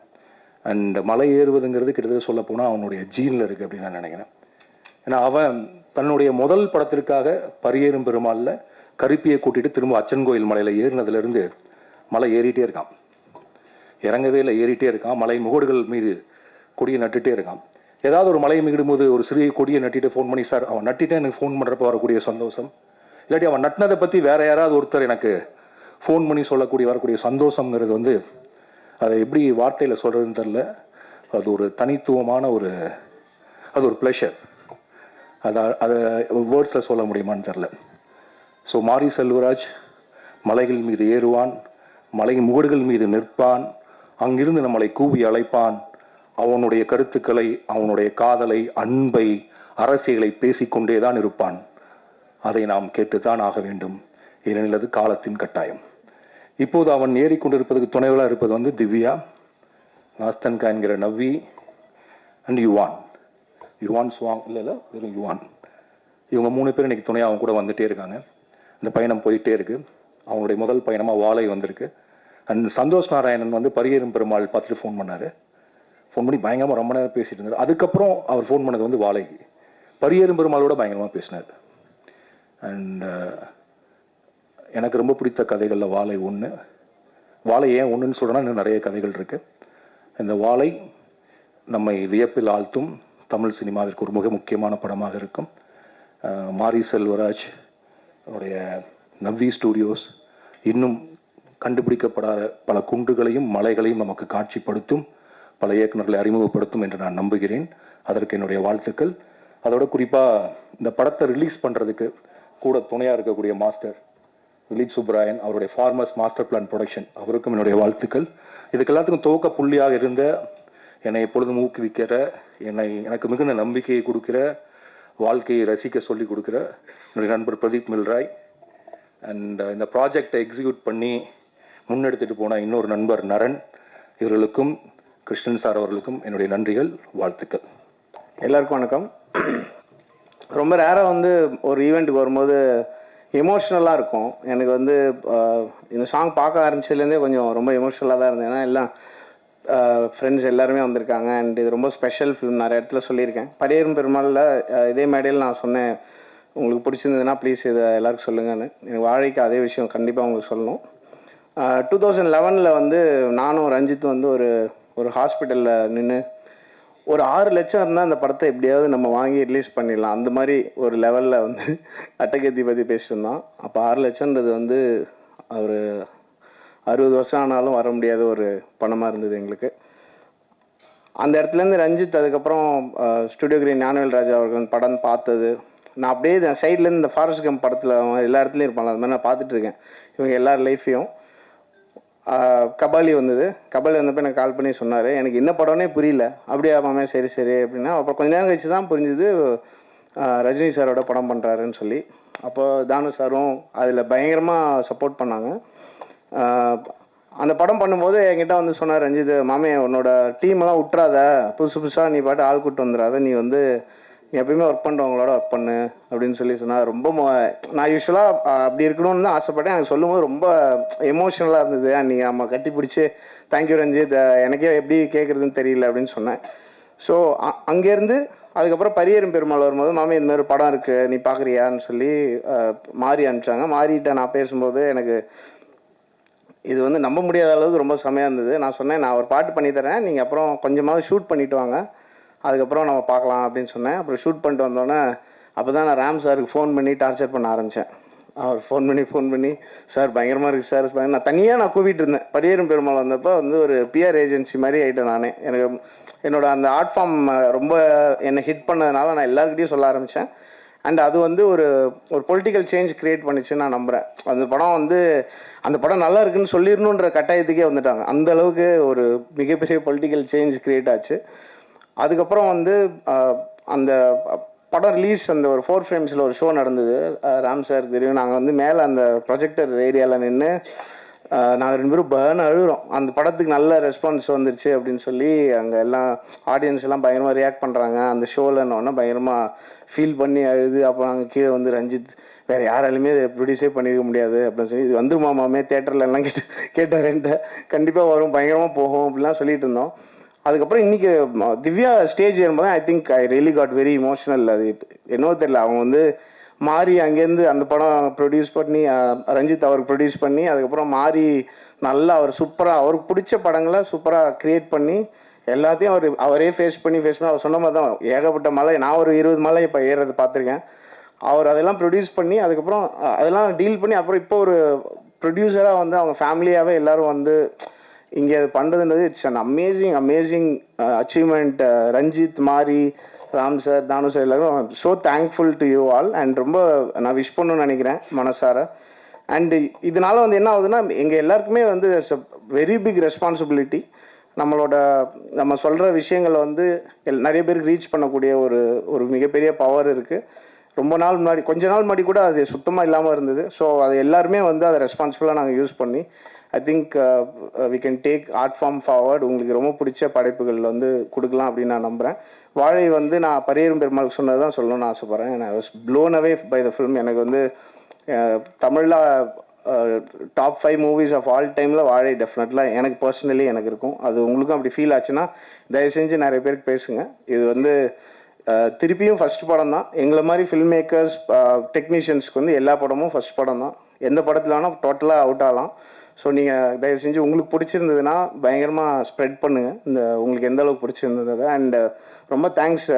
மலை ஏறுவதுங்கிறது கிட்டத்தட்ட சொல்ல போனால் அவனுடைய ஜீனில் இருக்குது அப்படின்னு நான் நினைக்கிறேன். ஏன்னா அவன் தன்னுடைய முதல் படத்திற்காக பரியேறும் பெருமாளில் கருப்பியை கூட்டிகிட்டு திரும்ப அச்சன் கோயில் மலையில் ஏறினதுலேருந்து மலை ஏறிட்டே இருக்கான். இறங்கவே இல்லை, ஏறிட்டே இருக்கான். மலை முகடுகள் மீது கொடியை நட்டுட்டே இருக்கான். ஏதாவது ஒரு மலையை மிகிடும்போது ஒரு சிறிய கொடியை நட்டிட்டு ஃபோன் பண்ணி, சார் அவன் நட்டிட்டே எனக்கு ஃபோன் பண்ணுறப்ப வரக்கூடிய சந்தோஷம், இல்லாட்டி அவன் நட்டினதை பற்றி வேற யாராவது ஒருத்தர் எனக்கு ஃபோன் பண்ணி வரக்கூடிய சந்தோஷங்கிறது வந்து அதை எப்படி வார்த்தையில் சொல்கிறதுன்னு தெரில. அது ஒரு தனித்துவமான அது ஒரு ப்ளஷர். அதை வேர்ட்ஸில் சொல்ல முடியுமான்னு தெரில. ஸோ மாரி செல்வராஜ் மலைகள் மீது ஏறுவான், மலை முகடுகள் மீது நிற்பான், அங்கிருந்து நம்மளை கூவி அழைப்பான். அவனுடைய கருத்துக்களை, அவனுடைய காதலை, அன்பை, அரசியலை பேசிக்கொண்டே தான் இருப்பான். அதை நாம் கேட்டுத்தான் ஆக வேண்டும், ஏனெனில் அது காலத்தின் கட்டாயம். இப்போது அவன் ஏறிக்கொண்டிருப்பதுக்கு துணைவலாக இருப்பது வந்து திவ்யா, நாஸ்தன்கா என்கிற நவ்வி அண்ட் யுவான் சுவாங் இல்லை வெறும் யுவான். இவங்க 3 பேர் இன்னைக்கு துணையாக அவங்க கூட வந்துட்டே இருக்காங்க. இந்த பயணம் போயிட்டே இருக்கு. அவங்களுடைய முதல் பயணமாக வாழை வந்திருக்கு. அண்ட் சந்தோஷ் நாராயணன் வந்து பரியேறும் பெருமாள் பார்த்துட்டு ஃபோன் பண்ணார். ஃபோன் பண்ணி பயங்கரமாக ரொம்ப நேரம் பேசிட்டு இருந்தார். அதுக்கப்புறம் அவர் ஃபோன் பண்ணது வந்து வாழைக்கு. பரியேறும் பெருமாளோட பயங்கரமாக பேசினார். அண்ட் எனக்கு ரொம்ப பிடித்த கதைகளில் வாழை ஒன்று. வாழை ஏன் ஒன்றுன்னு சொல்கிறேன்னா இன்னும் நிறைய கதைகள் இருக்குது. இந்த வாழை நம்மை வியப்பில் ஆழ்த்தும் தமிழ் சினிமாவிற்கு ஒரு மிக முக்கியமான படமாக இருக்கும். மாரி செல்வராஜ் அவருடைய நவ்வி ஸ்டூடியோஸ் இன்னும் கண்டுபிடிக்கப்படாத பல குன்றுகளையும் மலைகளையும் நமக்கு காட்சிப்படுத்தும், பல இயக்குநர்களை அறிமுகப்படுத்தும் என்று நான் நம்புகிறேன். அதற்கு என்னுடைய வாழ்த்துக்கள். அதோட குறிப்பாக இந்த படத்தை ரிலீஸ் பண்ணுறதுக்கு கூட துணையாக இருக்கக்கூடிய மாஸ்டர் திலீப் சுப்ராயன், அவருடைய ஃபார்மர்ஸ் மாஸ்டர் பிளான் ப்ரொடக்ஷன், அவருக்கும் என்னுடைய வாழ்த்துக்கள். இதுக்கு எல்லாத்துக்கும் துவக்க புள்ளியாக இருந்த, என்னை எப்பொழுதும் ஊக்குவிக்கிற, எனக்கு மிகுந்த நம்பிக்கையை கொடுக்கிற, வாழ்க்கையை ரசிக்க சொல்லி கொடுக்குற என்னுடைய நண்பர் பிரதீப் மில்ராய், அண்ட் இந்த ப்ராஜெக்டை எக்ஸிக்யூட் பண்ணி முன்னெடுத்துட்டு போன இன்னொரு நண்பர் நரன், இவர்களுக்கும் கிருஷ்ணன் சார் அவர்களுக்கும் என்னுடைய நன்றிகள், வாழ்த்துக்கள். எல்லாருக்கும் வணக்கம். ரொம்ப ரேராக வந்து ஒரு ஈவெண்ட்டுக்கு வரும்போது எமோஷ்னலாக இருக்கும். எனக்கு வந்து இந்த சாங் பார்க்க ஆரம்பிச்சதுலேருந்தே கொஞ்சம் ரொம்ப எமோஷ்னலாக தான் இருந்தேன். ஏன்னா எல்லாம் ஃப்ரெண்ட்ஸ் எல்லாருமே வந்திருக்காங்க. அண்ட் இது ரொம்ப ஸ்பெஷல் ஃபிலிம். நிறைய இடத்துல சொல்லியிருக்கேன். பரியேறும் பெருமாளில் இதே மேடையில் நான் சொன்னேன், உங்களுக்கு பிடிச்சிருந்ததுன்னா ப்ளீஸ் இதை எல்லாருக்கும் சொல்லுங்கன்னு. எனக்கு வாழைக்கு அதே விஷயம் கண்டிப்பாக உங்களுக்கு சொல்லணும். 2011 வந்து நானும் ரஞ்சித்தும் வந்து ஒரு ஹாஸ்பிட்டலில் நின்று ஒரு 6 லட்சம் இருந்தால் அந்த படத்தை எப்படியாவது நம்ம வாங்கி ரிலீஸ் பண்ணிடலாம், அந்த மாதிரி ஒரு லெவலில் வந்து அட்டகத்தி பற்றி பேசியிருந்தோம். அப்போ 6 லட்சம்ன்றது வந்து ஒரு 60 வருஷம் ஆனாலும் வர முடியாத ஒரு பணமாக இருந்தது எங்களுக்கு. அந்த இடத்துலேருந்து ரஞ்சித் அதுக்கப்புறம் ஸ்டுடியோ கிரீன் ஞானவேல் ராஜா அவர்கள் படம் பார்த்தது, நான் அப்படியே சைட்லேருந்து இந்த ஃபாரஸ்ட் கம் படத்தில் எல்லா இடத்துலையும் இருப்பாங்க, அது மாதிரி நான் பார்த்துட்டு இருக்கேன் இவங்க எல்லார் லைஃப்பையும். கபாலி வந்தது. கபாலி வந்தப்போ எனக்கு கால் பண்ணி சொன்னார், எனக்கு என்ன படம்னே புரியல. அப்படியே மாமே சரி சரி அப்படின்னா, அப்புறம் கொஞ்ச நேரம் கழிச்சு தான் புரிஞ்சுது ரஜினி சாரோட படம் பண்ணுறாருன்னு சொல்லி. அப்போ தானு சாரும் அதில் பயங்கரமாக சப்போர்ட் பண்ணாங்க. அந்த படம் பண்ணும்போது என்கிட்ட வந்து சொன்னார் ரஞ்சித், மாமே உன்னோட டீமெல்லாம் விட்டுறாத, புதுசாக நீ பாட்டு ஆள் கூட்டு வந்துடாத, நீ வந்து நீ எப்பயுமே ஒர்க் பண்ணுறவங்களோட ஒர்க் பண்ணு அப்படின்னு சொல்லி சொன்னார். ரொம்ப நான் யூஸ்வலாக அப்படி இருக்கணும்னு தான் ஆசைப்பட்டேன். எனக்கு சொல்லும்போது ரொம்ப எமோஷ்னலாக இருந்தது. நீங்கள் நம்ம கட்டி பிடிச்சி தேங்க்யூ ரஞ்சித், எனக்கே எப்படி கேட்குறதுன்னு தெரியல அப்படின்னு சொன்னேன். ஸோ அங்கேருந்து அதுக்கப்புறம் பரியேறும் பெருமாள் வரும்போது, மாமே இந்த மாதிரி படம் இருக்குது நீ பார்க்குறியான்னு சொல்லி மாறி அனுப்பிச்சாங்க. மாறிட்ட நான் பேசும்போது எனக்கு இது வந்து நம்ப முடியாத அளவுக்கு ரொம்ப செமையாக இருந்தது. நான் சொன்னேன், நான் ஒரு பாட்டு பண்ணித்தரேன், நீங்கள் அப்புறம் கொஞ்சமாவது ஷூட் பண்ணிவிட்டு வாங்க, அதுக்கப்புறம் நம்ம பார்க்கலாம் அப்படின்னு சொன்னேன். அப்புறம் ஷூட் பண்ணிட்டு வந்தோன்னே அப்போ தான் நான் ராம் சாருக்கு ஃபோன் பண்ணி டார்ச்சர் பண்ண ஆரம்பித்தேன். அவர் ஃபோன் பண்ணி சார் பயங்கரமாக இருக்குது சார், நான் தனியாக கூப்பிட்டு இருந்தேன். பரியேறும் பெருமாள் வந்தப்போ வந்து ஒரு பிஆர் ஏஜென்சி மாதிரி ஆகிட்டேன் நானே. எனக்கு என்னோட அந்த ஆர்ட் ஃபார்ம் ரொம்ப என்னை ஹிட் பண்ணதுனால நான் எல்லாருக்கிட்டையும் சொல்ல ஆரம்பித்தேன். அண்ட் அது வந்து ஒரு ஒரு பொலிட்டிக்கல் சேஞ்ச் கிரியேட் பண்ணிச்சுன்னு நான் நம்புகிறேன். அந்த படம் நல்லா இருக்குன்னு சொல்லிடணுன்ற கட்டாயத்துக்கே வந்துட்டாங்க. அந்த அளவுக்கு ஒரு மிகப்பெரிய பொலிட்டிக்கல் சேஞ்ச் கிரியேட் ஆச்சு. அதுக்கப்புறம் வந்து அந்த படம் ரிலீஸ் அந்த ஒரு 4 ஃப்ரேம்ஸில் ஒரு ஷோ நடந்தது. ராம் சார் தெரியும், நாங்கள் வந்து மேலே அந்த ப்ரொஜெக்டர் ஏரியாவில் நின்று நாங்கள் 2 பேரும் அழுகிறோம். அந்த படத்துக்கு நல்ல ரெஸ்பான்ஸ் வந்துருச்சு அப்படின்னு சொல்லி அங்கே எல்லாம் ஆடியன்ஸ் எல்லாம் பயங்கரமாக ரியாக்ட் பண்ணுறாங்க. அந்த ஷோவில்னோடனே பயங்கரமாக ஃபீல் பண்ணி அழுது. அப்போ நாங்கள் கீழே வந்து ரஞ்சித் வேறு யாராலுமே இதை ப்ரொடியூஸே பண்ணியிருக்க முடியாது அப்படின்னு சொல்லி, இது வந்துருமாமே தேட்டரில் எல்லாம் கேட்டார் என்கிட்ட. கண்டிப்பாக வரும், பயங்கரமாக போகும் அப்படிலாம் சொல்லிட்டு இருந்தோம். அதுக்கப்புறம் இன்றைக்கி திவ்யா ஸ்டேஜ் ஏறும்போது I think I really got very emotional. அது என்னவோ தெரியல, அவங்க வந்து மாறி அங்கேருந்து அந்த படம் ப்ரொடியூஸ் பண்ணி ரஞ்சித் அவருக்கு ப்ரொடியூஸ் பண்ணி அதுக்கப்புறம் மாறி நல்லா அவர் சூப்பராக அவருக்கு பிடிச்ச படங்களை சூப்பராக க்ரியேட் பண்ணி எல்லாத்தையும் அவரே ஃபேஸ் பண்ணி அவர் சொன்ன மாதிரி தான் ஏகப்பட்ட மலை, நான் ஒரு 20 மலை இப்போ ஏறுறது பார்த்துருக்கேன். அவர் அதெல்லாம் ப்ரொடியூஸ் பண்ணி அதுக்கப்புறம் அதெல்லாம் டீல் பண்ணி அப்புறம் இப்போ ஒரு ப்ரொடியூசராக வந்து அவங்க ஃபேமிலியாகவே எல்லோரும் வந்து இங்கே அது பண்ணுறதுன்றது it's an amazing achievement. Ranjith, Mari, Ram sir, Thanu sir எல்லாரும் so thankful to you all. And ரொம்ப நான் விஷ் பண்ணணும்னு நினைக்கிறேன் மனசார. அண்டு இதனால வந்து என்ன ஆகுதுன்னா எங்கள் எல்லாருக்குமே வந்து it's a very big responsibility. நம்ம சொல்கிற விஷயங்களை வந்து நிறைய பேருக்கு ரீச் பண்ணக்கூடிய ஒரு மிகப்பெரிய பவர் இருக்குது. கொஞ்ச நாள் முன்னாடி கூட அது சுத்தமாக இல்லாமல் இருந்தது. ஸோ அது எல்லாருமே வந்து அதை ரெஸ்பான்சிபிளாக நாங்கள் யூஸ் பண்ணி I think we can take art form forward. உங்களுக்கு ரொம்ப பிடிச்ச படைப்புகள் வந்து கொடுக்கலாம் அப்படின்னு நான் நம்புகிறேன். வாழை வந்து நான் பரியரும் பெருமாளுக்கு சொன்னது தான் சொல்லணும்னு ஆசைப்பட்றேன். நான் was blown away by the film. எனக்கு வந்து தமிழில் டாப் 5 மூவிஸ் ஆஃப் ஆல் டைமில் வாழை டெஃபினெட்லாக எனக்கு பர்சனலி எனக்கு இருக்கும். அது உங்களுக்கும் அப்படி ஃபீல் ஆச்சுன்னா தயவு செஞ்சு நிறைய பேருக்கு பேசுங்க. இது வந்து திருப்பியும் ஃபஸ்ட் படம் தான். எங்களை மாதிரி ஃபில்ம் மேக்கர்ஸ் டெக்னீஷியன்ஸ்க்கு வந்து எல்லா படமும் ஃபஸ்ட் படம் தான். எந்த படத்தில் வேணால் டோட்டலாக அவுட் ஆகலாம். ஸோ நீங்கள் தயவு செஞ்சு உங்களுக்கு பிடிச்சிருந்ததுன்னா பயங்கரமாக ஸ்ப்ரெட் பண்ணுங்கள் உங்களுக்கு எந்த அளவுக்கு பிடிச்சிருந்தது. அண்ட் ரொம்ப தேங்க்ஸ்.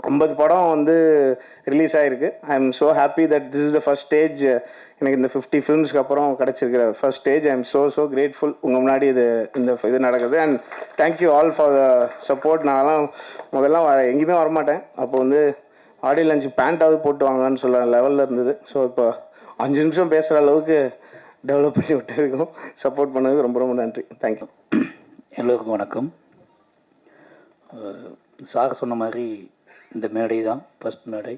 50 படம் வந்து ரிலீஸ் ஆகிருக்கு. I am so happy that this is the first stage. எனக்கு இந்த 50 ஃபிலிம்ஸ்க்கு அப்புறம் கிடச்சிருக்கிற first stage. I am so grateful. உங்கள் முன்னாடி இது நடக்குது. And thank you all for the support. நான்லாம் முதல்லாம் எங்கேயுமே வரமாட்டேன். அப்போ வந்து ஆடியோ லஞ்ச் பேண்ட்டாவது போட்டு வாங்கன்னு சொல்கிற லெவலில் இருந்தது. ஸோ இப்போ 5 நிமிஷம் பேசுகிற அளவுக்கு டெவலப் பண்ணி விட்டதுக்கும் சப்போர்ட் பண்ணதுக்கு ரொம்ப நன்றி. தேங்க்யூ. எல்லோருக்கும் வணக்கம். சார் சொன்ன மாதிரி இந்த மேடை தான் ஃபஸ்ட் மேடை.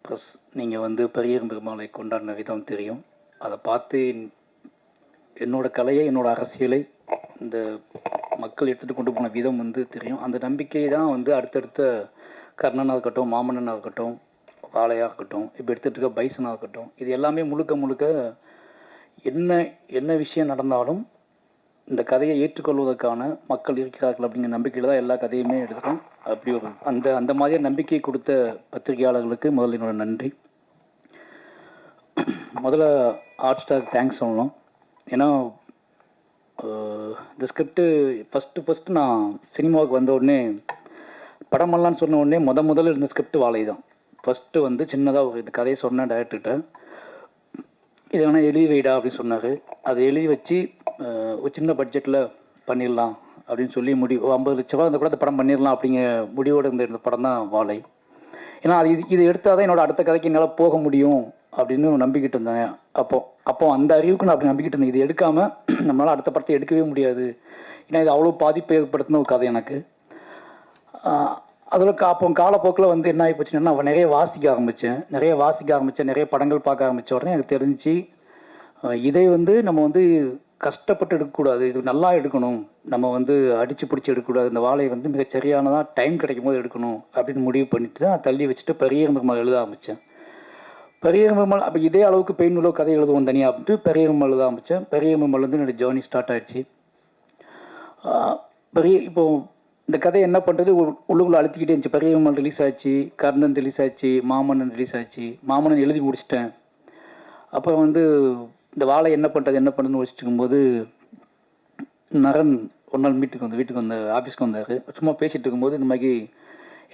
ப்ளஸ் நீங்கள் வந்து பெரியரும் பெருமாளை கொண்டாடின விதம் தெரியும். அதை பார்த்து என்னோடய கலையை, என்னோடய அரசியலை இந்த மக்கள் எடுத்துகிட்டு கொண்டு போன விதம் வந்து தெரியும். அந்த நம்பிக்கை தான் வந்து அடுத்தடுத்த கர்ணனாக இருக்கட்டும், மாமன்னனாக இருக்கட்டும், வாழையாக இருக்கட்டும், இப்போ எடுத்துகிட்டு இருக்க பைசனாக இருக்கட்டும், இது எல்லாமே முழுக்க என்ன விஷயம் நடந்தாலும் இந்த கதையை ஏற்றுக்கொள்வதற்கான மக்கள் இருக்கிறார்கள் அப்படிங்கிற நம்பிக்கையில் தான் எல்லா கதையுமே எடுக்கிறோம். அப்படி ஒரு அந்த மாதிரியான நம்பிக்கை கொடுத்த பத்திரிகையாளர்களுக்கு முதல்ல என்னோட நன்றி. முதல்ல ஆர்ட் ஸ்டார் தேங்க்ஸ் சொல்லணும். ஏன்னா இந்த ஸ்கிரிப்டு ஃபஸ்ட்டு நான் சினிமாவுக்கு வந்த உடனே படமெல்லாம்னு சொன்ன உடனே முதல்ல இருந்த ஸ்கிரிப்ட் வாழை தான். ஃபஸ்ட்டு வந்து சின்னதாக ஒரு இந்த கதையை சொன்னேன் டைரக்டர்கிட்ட, இதை வேணால் எழுதி வைடா அப்படின்னு சொன்னார். அதை எழுதி வச்சு ஒரு சின்ன பட்ஜெட்டில் பண்ணிடலாம் அப்படின்னு சொல்லி 50 லட்ச ரூபா அந்த கூட அந்த படம் பண்ணிடலாம் அப்படிங்கிற முடிவோடு இருந்த படம் தான் வாழை. ஏன்னா இது எடுத்தால் தான் என்னோட அடுத்த கதைக்கு என்னால் போக முடியும் அப்படின்னு நம்பிக்கிட்டு இருந்தேன். அப்போ அந்த அறிவுக்கு நான் அப்படி நம்பிக்கிட்டு இருந்தேன். இது எடுக்காமல் நம்மளால் அடுத்த படத்தை எடுக்கவே முடியாது. ஏன்னா இது அவ்வளோ பாதிப்பை ஏற்படுத்தின ஒரு கதை எனக்கு. அதில் அப்போ காலப்போக்கில் வந்து என்ன ஆகி போச்சுன்னா, நான் நிறைய வாசிக்க ஆரம்பித்தேன், நிறைய படங்கள் பார்க்க ஆரம்பித்த உடனே எனக்கு தெரிஞ்சு இதை வந்து நம்ம வந்து கஷ்டப்பட்டு எடுக்கக்கூடாது, இது நல்லா எடுக்கணும், நம்ம வந்து அடித்து பிடிச்சி எடுக்கக்கூடாது, இந்த வாழையை வந்து மிக சரியானதாக டைம் கிடைக்கும் போது எடுக்கணும் அப்படின்னு முடிவு பண்ணிட்டு தான் தள்ளி வச்சுட்டு பெரியரும் பெருமாள் எழுத ஆரம்பித்தேன். பெரியரும் பெருமாள் அப்போ இதே அளவுக்கு பெயின் உள்ள கதை எழுதுவோம் தனியாக அப்படின்ட்டு பெரியரும் எழுத ஆரம்பித்தேன். பெரியரும் பெருமாள் வந்து என்னோடய ஜேர்னி ஸ்டார்ட் ஆகிடுச்சு. இப்போது இந்த கதை என்ன பண்ணுறது உள்ளுக்குள்ளே அழுத்திக்கிட்டே இருந்துச்சு. பெரியம்மாள் ரிலீஸ் ஆச்சு, கர்ணன் ரிலீஸ் ஆச்சு, மாமன்னன் ரிலீஸ் ஆச்சு. மாமன்னன் எழுதி முடிச்சிட்டேன். அப்புறம் வந்து இந்த வாழை என்ன பண்ணுறதுன்னு வச்சுட்டு இருக்கும்போது நரன் ஒரு நாள் வீட்டுக்கு வந்த ஆஃபீஸ்க்கு வந்தார். சும்மா பேசிகிட்டு இருக்கும்போது இந்த மாதிரி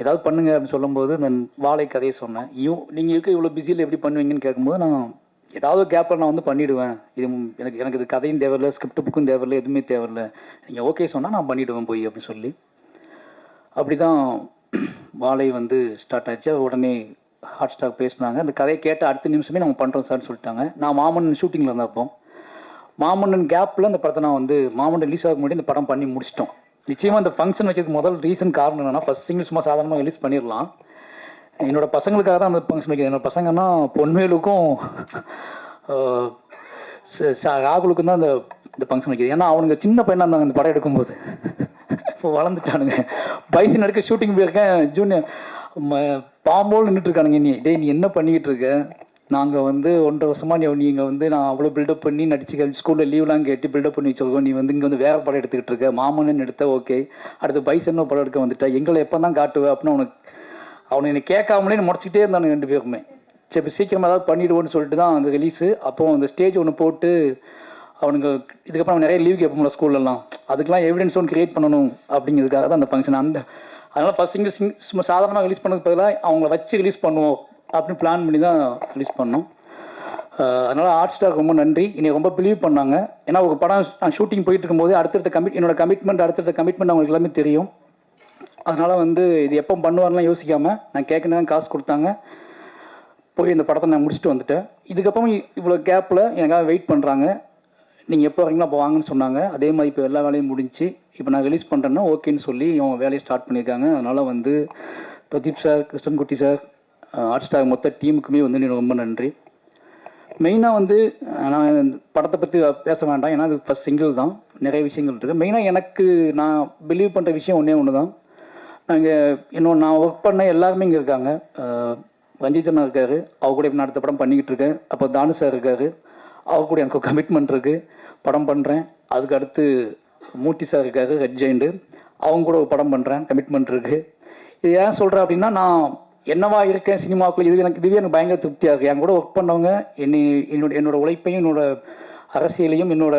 ஏதாவது பண்ணுங்க அப்படின்னு சொல்லும்போது நான் வாழை கதையை சொன்னேன். நீங்கள் இருக்க இவ்வளோ பிஸியில் எப்படி பண்ணுவீங்கன்னு கேட்கும்போது நான் ஏதாவது கேப்பில் நான் வந்து பண்ணிவிடுவேன். இது எனக்கு இது கதையும் தேவையில்லை, ஸ்கிரிப்ட் புக்கும் தேவையில்லை, எதுவுமே தேவையில்லை, நீங்கள் ஓகே சொன்னால் நான் பண்ணிவிடுவேன் போய் அப்படின்னு சொல்லி அப்படி தான் வாழை வந்து ஸ்டார்ட் ஆச்சு. உடனே ஹாட் ஸ்டாக் பேசினாங்க. அந்த கதையை கேட்ட அடுத்த நிமிஷமே நம்ம பண்ணுறோம் சார்னு சொல்லிட்டாங்க. நான் மாமன்னன் ஷூட்டிங்கில் இருந்தப்போ மாமன்னன் கேப்பில் அந்த படத்தை நான் வந்து மாமன்னன் ரிலீஸ் ஆக முன்னாடி இந்த படம் பண்ணி முடிச்சிட்டோம். நிச்சயமாக இந்த ஃபங்க்ஷன் வைக்கிறதுக்கு முதல் ரீசன் காரணம் என்னன்னா, ஃபஸ்ட் சிங்கிள் சும்மா சாதாரணமாக ரிலீஸ் பண்ணிடலாம். என்னோட பசங்களுக்காக தான் அந்த ஃபங்க்ஷன் வைக்கிறது. என்னோட பசங்கன்னா பொன்வேலுக்கும் ராகுலுக்கும் தான் இந்த ஃபங்க்ஷன் வைக்கிறது. ஏன்னா அவனுங்க சின்ன பையனாக இருந்தாங்க இந்த படம் எடுக்கும்போது. இப்போ வளர்ந்துட்டானுங்க. பைசன் எடுக்க ஷூட்டிங் போயிருக்கேன். ஜூனியர் பாம்போல் நின்றுட்டு இருக்கானுங்க. நீ என்ன பண்ணிக்கிட்டு இருக்க? நாங்கள் வந்து 1.5 வருஷமாக நீங்கள் வந்து நான் அவ்வளோ பில்டப் பண்ணி நடிச்சு ஸ்கூலில் லீவ்லாம் கேட்டு பில்டப் பண்ணி வச்சுருக்கோம். நீ வந்து இங்கே வந்து வேறு படம் எடுத்துக்கிட்டு இருக்க. மாமன்னு எடுத்த ஓகே, அடுத்து பைசன் படம் எடுக்க வந்துட்டா, எங்களை எப்போ தான் காட்டுவேன் அப்படின்னு அவனை என்னை கேட்காமலே முடிச்சுக்கிட்டே இருந்தானுங்க 2 பேருமே. சரி சீக்கிரமாக ஏதாவது பண்ணிவிடுவோன்னு சொல்லிட்டு தான் அந்த ரிலீஸு. அப்போது அந்த ஸ்டேஜ் ஒன்று போட்டு அவனுங்க இதுக்கப்புறம் நிறைய லீவ் கேட்போம்ல ஸ்கூல்லலாம், அதுக்கெலாம் எவிடன்ஸ் ஒன்று க்ரியேட் பண்ணணும் அப்படிங்கிறதுக்காக தான் அந்த ஃபங்க்ஷன். அதனால் ஃபஸ்ட் சிங்கிள் சும்மா சாதாரணமாக ரிலீஸ் பண்ணதுக்கு பதிலாக அவங்கள வச்சு ரிலீஸ் பண்ணுவோம் அப்படின்னு பிளான் பண்ணி தான் ரிலீஸ் பண்ணோம். அதனால் ஹாட் ஸ்டார் ரொம்ப நன்றி. என்னை ரொம்ப பிலீவ் பண்ணாங்க. ஏன்னா ஒரு படம் நான் ஷூட்டிங் போயிட்டு இருக்கும்போது என்னோட கமிட்மெண்ட் அவங்களுக்கு எல்லாமே தெரியும். அதனால் வந்து இது எப்போ பண்ணுவார்லாம் யோசிக்காமல் நான் கேட்கணும் காசு கொடுத்தாங்க. போய் இந்த படத்தை நான் முடிச்சுட்டு வந்துட்டேன். இதுக்கப்புறம் இவ்வளோ கேப்பில் எனக்காக வெயிட் பண்ணுறாங்க. நீங்கள் எப்போ வரீங்களோ அப்போ வாங்கன்னு சொன்னாங்க. அதே மாதிரி இப்போ எல்லா வேலையும் முடிஞ்சு இப்போ நான் ரிலீஸ் பண்ணுறேன்னா ஓகேன்னு சொல்லி இவங்க வேலையை ஸ்டார்ட் பண்ணியிருக்காங்க. அதனால் வந்து Pradeep sir, Krishnankutty sir, hot star மொத்த டீமுக்குமே வந்து எனக்கு ரொம்ப நன்றி. மெயினாக வந்து நான் படத்தை பற்றி பேச வேண்டாம், ஏன்னா அது ஃபஸ்ட் சிங்கிள் தான், நிறைய விஷயங்கள் இருக்குது. மெயினாக எனக்கு நான் பிலீவ் பண்ணுற விஷயம் ஒன்று தான். நான் ஒர்க் பண்ண எல்லாருமே இங்கே இருக்காங்க. ரஞ்சிதனா இருக்கார், அவர் கூட இப்போ நான் அடுத்த படம் பண்ணிக்கிட்டு இருக்கேன். அப்போ தானு சார் இருக்கார், அவர் கூட எனக்கு கமிட்மெண்ட் இருக்குது, படம் பண்ணுறேன். அதுக்கு அடுத்து மூர்த்தி சார் இருக்கார், ரெட் ஜெயிண்டு, அவங்க கூட ஒரு படம் பண்ணுறேன், கமிட்மெண்ட் இருக்குது. இது ஏன் சொல்கிறேன் அப்படின்னா, நான் என்னவா இருக்கேன் சினிமாவுக்குள்ள, இதுவே எனக்கு பயங்கர திருப்தியாக இருக்குது. என் கூட ஒர்க் பண்ணவங்க என்னோட உழைப்பையும் என்னோட அரசியலையும் என்னோட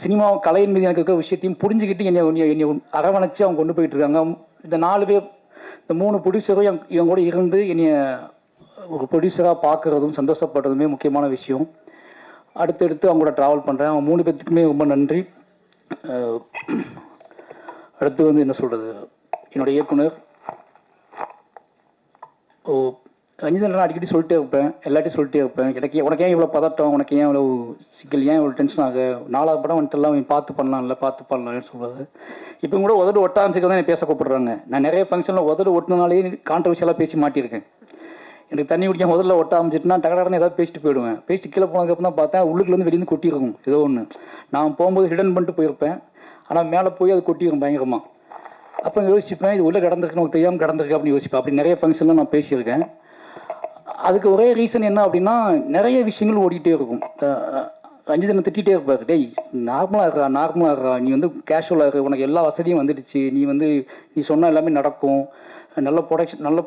சினிமா கலையின் மீது எனக்கு இருக்க விஷயத்தையும் புரிஞ்சுக்கிட்டு என்னை அரவணைச்சு அவங்க கொண்டு போயிட்டு இருக்காங்க. இந்த 4 பேர், இந்த 3 ப்ரொடியூசரும் இவங்க கூட இருந்து என்னைய ஒரு ப்ரொடியூசராக பார்க்குறதும் சந்தோஷப்படுறதுமே முக்கியமான விஷயம். அடுத்தடுத்து அவங்க கூட ட்ராவல் பண்ணுறேன். அவங்க 3 பேர்த்துக்குமே ரொம்ப நன்றி. அடுத்து வந்து என்ன சொல்கிறது, என்னோடய இயக்குனர் ரஞ்சிதன் அடிக்கடி சொல்லிட்டே இருப்பேன், எல்லாத்தையும் சொல்லிட்டே இருப்பேன். உனக்கு ஏன் இவ்வளோ பதட்டம், உனக்கு ஏன் இவ்வளோ சிக்கல், ஏன் இவ்வளோ டென்ஷன் ஆக, 4வது படம் வந்துட்டுலாம் பார்த்து பண்ணலாம்னு சொல்கிறது. இப்போ கூட உதடு ஒட்டாமிச்சுக்க தான் பேச கூப்பிடுறாங்க. நான் நிறைய ஃபங்க்ஷனில் உதடு ஒட்டினாலே கான்ட்ரவர்ஷியலாக பேசி மாட்டியிருக்கேன். எனக்கு தண்ணி குடிக்க முதல்ல ஒட்ட ஆரம்பிச்சிட்டுனா தகடாடனே ஏதாவது பேசிட்டு போயிடுவேன். பேசிட்டு கீழே போனதுக்கப்புறம் தான் பார்த்தேன் உள்ளுக்குலேருந்து வெளியிருந்து கொட்டியிருக்கும் ஏதோ ஒன்று. நான் போகும்போது ஹிடன் பண்ணிட்டு போயிருப்பேன், ஆனால் மேலே போய் அது கொட்டியிருக்கும் பயங்கரமாக. அப்போ யோசிப்பேன், இது உள்ளே கிடந்திருக்கு, நமக்கு தெரியாமல் கிடந்திருக்கு அப்படின்னு யோசிப்பேன். அப்படி நிறைய ஃபங்க்ஷன்லாம் நான் பேசியிருக்கேன். அதுக்கு ஒரே ரீசன் என்ன அப்படின்னா, நிறைய விஷயங்கள் ஓடிக்கிட்டே இருக்கும். ரஞ்சிதனை திட்டிகிட்டே இருப்பார், டேய் நார்மலாக இருக்கா, நீ வந்து கேஷுவலாக இருக்கு, உனக்கு எல்லா வசதியும் வந்துடுச்சு, நீ சொன்ன எல்லாமே நடக்கும், நல்ல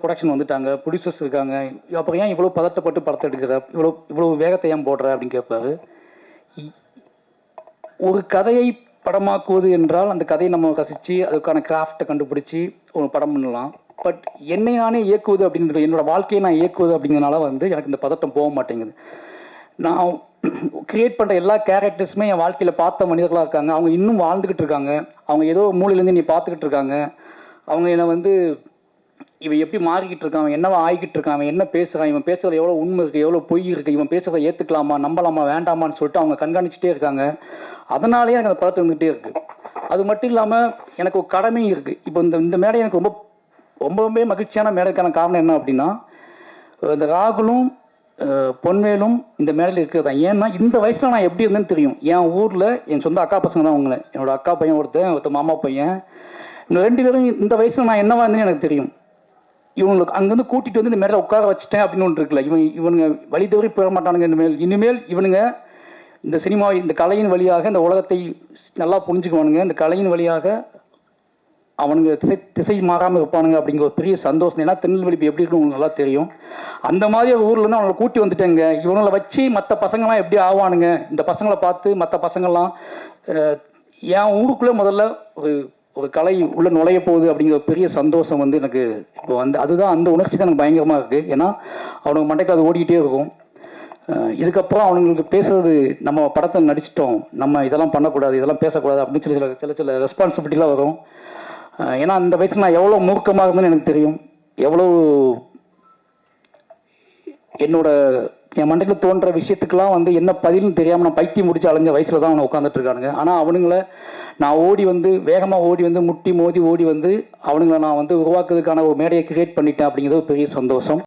ப்ரொடக்ஷன் வந்துட்டாங்க, ப்ரொடியூசர்ஸ் இருக்காங்க, அப்புறம் ஏன் இவ்வளோ பதட்டப்பட்டு படத்தை எடுக்கிற, இவ்வளோ வேகத்தை ஏன் போடுற அப்படின்னு கேட்பாரு. ஒரு கதையை படமாக்குவது என்றால் அந்த கதையை நம்ம ரசித்து அதுக்கான கிராஃப்டை கண்டுபிடிச்சி ஒரு படம் பண்ணலாம். பட் என்னை நானே இயக்குவது அப்படின்றது, என்னோட வாழ்க்கையை நான் இயக்குவது அப்படிங்கிறனால வந்து எனக்கு இந்த பதட்டம் போக மாட்டேங்குது. நான் கிரியேட் பண்ணுற எல்லா கேரக்டர்ஸுமே என் வாழ்க்கையில் பார்த்த மனிதர்களாக இருக்காங்க. அவங்க இன்னும் வாழ்ந்துக்கிட்டு இருக்காங்க. அவங்க ஏதோ மூலையிலேருந்து நீ பார்த்துக்கிட்டு இருக்காங்க. அவங்க என்னை வந்து இவன் எப்படி மாறிக்கிட்டு இருக்கான், அவன் என்னவா ஆகிக்கிட்டு இருக்கான், அவன் என்ன பேசுகிறான், இவன் பேசுகிறது எவ்வளோ உண்மை இருக்குது, எவ்வளோ பொய் இருக்குது, இவன் பேசுகிறத ஏற்றுக்கலாமா நம்பலாமா வேண்டாமான்னு சொல்லிட்டு அவங்க கண்காணிச்சிட்டே இருக்காங்க. அதனாலேயே எனக்கு அந்த பதட்டம் வந்துகிட்டே இருக்குது. அது மட்டும் இல்லாமல் எனக்கு ஒரு கடமையும் இருக்குது. இப்போ இந்த மேடை எனக்கு ரொம்பவே மகிழ்ச்சியான மேடைக்கான காரணம் என்ன அப்படின்னா, இந்த ராகுலும் பொன்வேலும் இந்த மேடையில் இருக்கிறது தான். ஏன்னா இந்த வயசில் நான் எப்படி இருந்தேன்னு தெரியும். என் ஊரில் என் சொந்த அக்கா பசங்க தான் அவங்கள, என்னோட அக்கா பையன் ஒருத்தர் மாமா பையன், இந்த 2 பேரும் இந்த வயசில் நான் என்னவா இருந்தேன்னு எனக்கு தெரியும். இவங்களுக்கு அங்கேருந்து கூட்டிகிட்டு வந்து இந்த மேடையில் உட்கார வச்சுட்டேன் அப்படின்னு ஒன்று இருக்குல்ல, இவனுங்க வழி தவறி போக மாட்டானுங்க. இனிமேல் இவனுங்க இந்த சினிமா, இந்த கலையின் வழியாக இந்த உலகத்தை நல்லா புரிஞ்சுக்குவானுங்க. இந்த கலையின் வழியாக அவனுங்க திசை மாறாமல் இருப்பானுங்க அப்படிங்கிற ஒரு பெரிய சந்தோஷம். ஏன்னா திருநெல்வேலி எப்படி இருக்குன்னு உங்களுக்கு நல்லா தெரியும். அந்த மாதிரி ஊர்லேருந்து அவங்களை கூட்டி வந்துட்டேங்க. இவங்களை வச்சு மற்ற பசங்கள்லாம் எப்படி ஆவானுங்க, இந்த பசங்களை பார்த்து மற்ற பசங்கள்லாம் என் ஊருக்குள்ளே முதல்ல ஒரு கலை உள்ள நுழைய போகுது அப்படிங்கிற பெரிய சந்தோஷம் வந்து எனக்கு இப்போ வந்து அதுதான், அந்த உணர்ச்சி தான் எனக்கு பயங்கரமாக இருக்குது. ஏன்னா அவனுக்கு மண்டைக்கு அது ஓடிக்கிட்டே இருக்கும். இதுக்கப்புறம் அவங்களுக்கு பேசுறது, நம்ம படத்தை நடிச்சிட்டோம், நம்ம இதெல்லாம் பண்ணக்கூடாது, இதெல்லாம் பேசக்கூடாது அப்படின்னு சில ரெஸ்பான்சிபிலிட்டிலாம் வரும். ஏன்னா அந்த வயசில் நான் எவ்வளோ மூர்க்கமாக இருந்தேன்னு எனக்கு தெரியும். எவ்வளோ என் மண்டையில் தோன்ற விஷயத்துக்கெல்லாம் வந்து என்ன பதில்னு தெரியாமல் நான் பைத்தியம் முடிச்சு அலைஞ்ச வயசில் தான் அவனை உட்காந்துட்டு இருக்கானுங்க. ஆனால் அவனுங்களை நான் வேகமாக ஓடி வந்து முட்டி மோதி ஓடி வந்து அவனுங்களை நான் வந்து உருவாக்குறதுக்கான ஒரு மேடையை கிரியேட் பண்ணிட்டேன் அப்படிங்கிறது ஒரு பெரிய சந்தோஷம்.